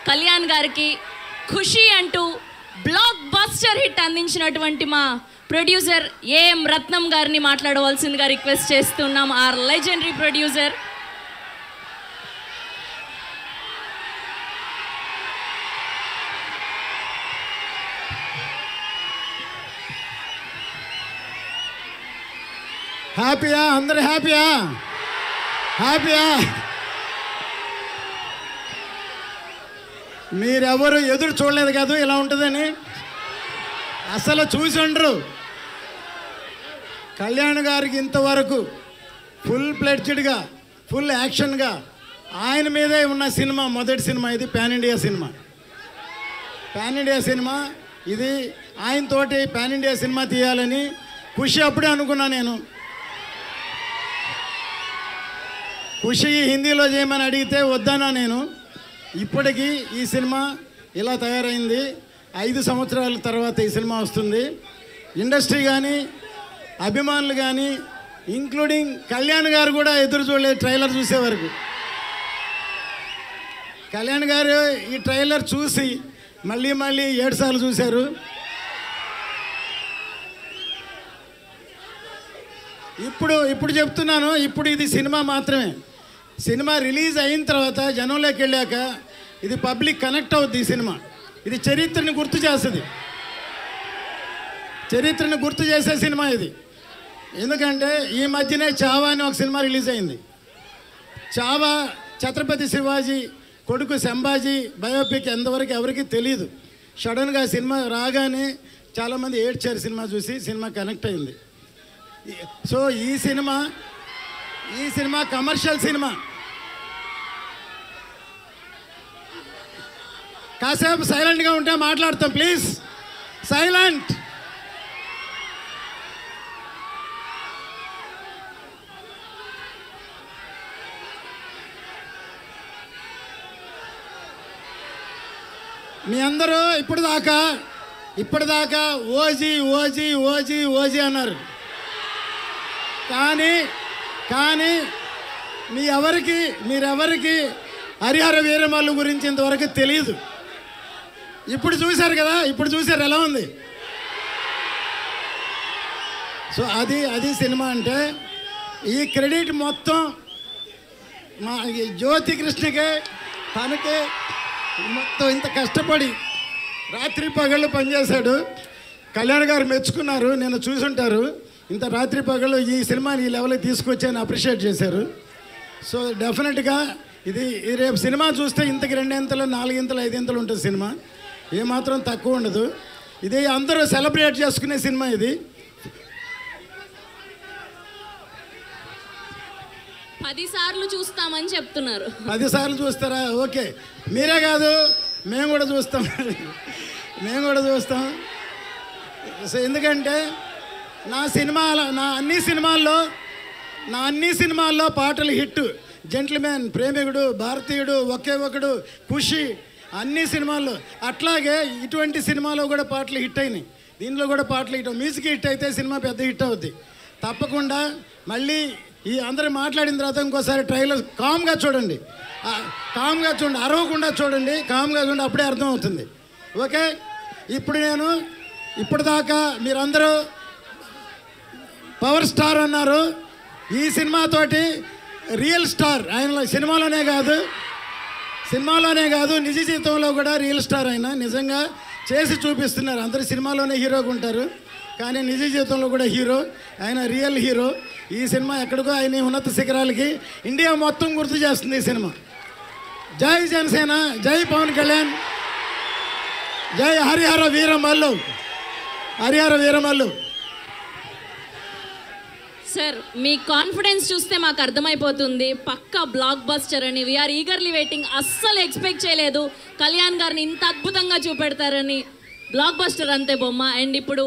కళ్యాణ్ గారికి ఖుషి అంటూ block buster hit అందించినటువంటి మా ప్రొడ్యూసర్ ఏఎం రత్నం గారిని మాట్లాడవలసిందిగా రిక్వెస్ట్ చేస్తున్నాం. Our legendary producer. హ్యాపీయా? అందరు హ్యాపీయా? హ్యాపీయా? మీరెవరు ఎదురు చూడలేదు కాదు ఇలా ఉంటుందని. అసలు చూసి ఉండరు. కళ్యాణ్ గారికి ఇంతవరకు ఫుల్ ప్లెడ్జ్డ్గా ఫుల్ యాక్షన్గా ఆయన మీదే ఉన్న సినిమా మొదటి సినిమా ఇది. Pan India cinema. Pan India cinema ఇది. ఆయనతోటి పాన్ ఇండియా సినిమా తీయాలని ఖుషి అప్పుడే అనుకున్నా నేను. ఖుషి హిందీలో చేయమని అడిగితే వద్దనా నేను. ఇప్పటికీ ఈ సినిమా ఇలా తయారైంది. 5 సంవత్సరాల తర్వాత ఈ సినిమా వస్తుంది. ఇండస్ట్రీ కానీ అభిమానులు కానీ ఇంక్లూడింగ్ కళ్యాణ్ గారు కూడా ఎదురు చూడలేదు ట్రైలర్ చూసే వరకు. కళ్యాణ్ గారు ఈ ట్రైలర్ చూసి మళ్ళీ 7 సార్లు చూశారు. ఇప్పుడు చెప్తున్నాను, ఇప్పుడు ఇది సినిమా మాత్రమే. సినిమా రిలీజ్ అయిన తర్వాత జనంలోకి వెళ్ళాక ఇది పబ్లిక్ కనెక్ట్ అవుద్ది. ఈ సినిమా ఇది చరిత్రని గుర్తు చేస్తుంది. చరిత్రని గుర్తు చేసే సినిమా ఇది. ఎందుకంటే ఈ మధ్యనే చావా అని ఒక సినిమా రిలీజ్ అయింది. చావా ఛత్రపతి శివాజీ కొడుకు సంభాజీ బయోపిక్ ఎంతవరకు ఎవరికి తెలియదు. సడన్గా సినిమా రాగానే చాలామంది ఏడ్చారు సినిమా చూసి. సినిమా కనెక్ట్ అయింది. సో ఈ సినిమా కమర్షియల్ సినిమా. కాసేపు సైలెంట్గా ఉంటే మాట్లాడతాం ప్లీజ్. సైలెంట్. మీ అందరూ ఇప్పటిదాకా ఓజీ ఓజీ ఓజీ ఓజీ అన్నారు. కానీ మీరెవరికి హరిహర వీరమల్లు గురించి ఇంతవరకు తెలియదు. ఇప్పుడు చూశారు కదా. ఇప్పుడు చూశారు ఎలా ఉంది. సో అది సినిమా అంటే. ఈ క్రెడిట్ మొత్తం మా జ్యోతి కృష్ణకే, తనకే. మొత్తం ఇంత కష్టపడి రాత్రి పగళ్ళు పనిచేశాడు. కళ్యాణ్ గారు మెచ్చుకున్నారు, నేను చూసుంటారు. ఇంత రాత్రి పగళ్ళు ఈ సినిమాని ఈ లెవెల్కి తీసుకొచ్చి అప్రిషియేట్ చేశారు. సో డెఫినెట్గా ఇది రేపు సినిమా చూస్తే ఇంతకి 2 ఇంతలు 4 ఇంతలు 5 ఇంతలు ఉంటుంది సినిమా. ఏమాత్రం తక్కువ ఉండదు. ఇది అందరూ సెలబ్రేట్ చేసుకునే సినిమా ఇది. 10 సార్లు చూస్తామని చెప్తున్నారు. 10 సార్లు చూస్తారా? ఓకే. మీరే కాదు, మేము కూడా చూస్తాం. సో ఎందుకంటే నా అన్ని సినిమాల్లో పాటలు హిట్. జెంట్ల్మెన్, ప్రేమికుడు, భారతీయుడు, ఒకే ఒకడు, ఖుషి, అన్ని సినిమాల్లో. అట్లాగే ఇటువంటి సినిమాలో కూడా పాటలు హిట్ అయినాయి. దీనిలో కూడా పాటలు హిట్. మ్యూజిక్ హిట్ అయితే సినిమా పెద్ద హిట్ అవుద్ది. తప్పకుండా మళ్ళీ ఈ అందరూ మాట్లాడిన తర్వాత ఇంకోసారి ట్రైలర్ కామ్గా చూడండి. అరవకుండా చూడండి. కామ్గా చూడండి. అప్పుడే అర్థం అవుతుంది. ఓకే. ఇప్పటిదాకా మీరందరూ పవర్ స్టార్ అన్నారు. ఈ సినిమాతోటి రియల్ స్టార్ ఆయన సినిమాలోనే కాదు నిజ జీవితంలో కూడా రియల్ స్టార్ ఆయన. నిజంగా చేసి చూపిస్తున్నారు. అందరు సినిమాలోనే హీరోగా ఉంటారు, కానీ నిజ జీవితంలో కూడా హీరో. ఆయన రియల్ హీరో. ఈ సినిమా ఎక్కడికో ఆయన ఉన్నత శిఖరాలకి ఇండియా మొత్తం గుర్తు చేస్తుంది ఈ సినిమా. జై జనసేన, జై పవన్ కళ్యాణ్, జై హరిహర వీరమల్లు. సార్, మీ కాన్ఫిడెన్స్ చూస్తే మాకు అర్థమైపోతుంది పక్కా బ్లాక్ బస్టర్ అని. We're eagerly waiting. అస్సలు ఎక్స్పెక్ట్ చేయలేదు కళ్యాణ్ గారిని ఇంత అద్భుతంగా చూపెడతారని. బ్లాక్ బస్టర్ అంతే బొమ్మ. అండ్ ఇప్పుడు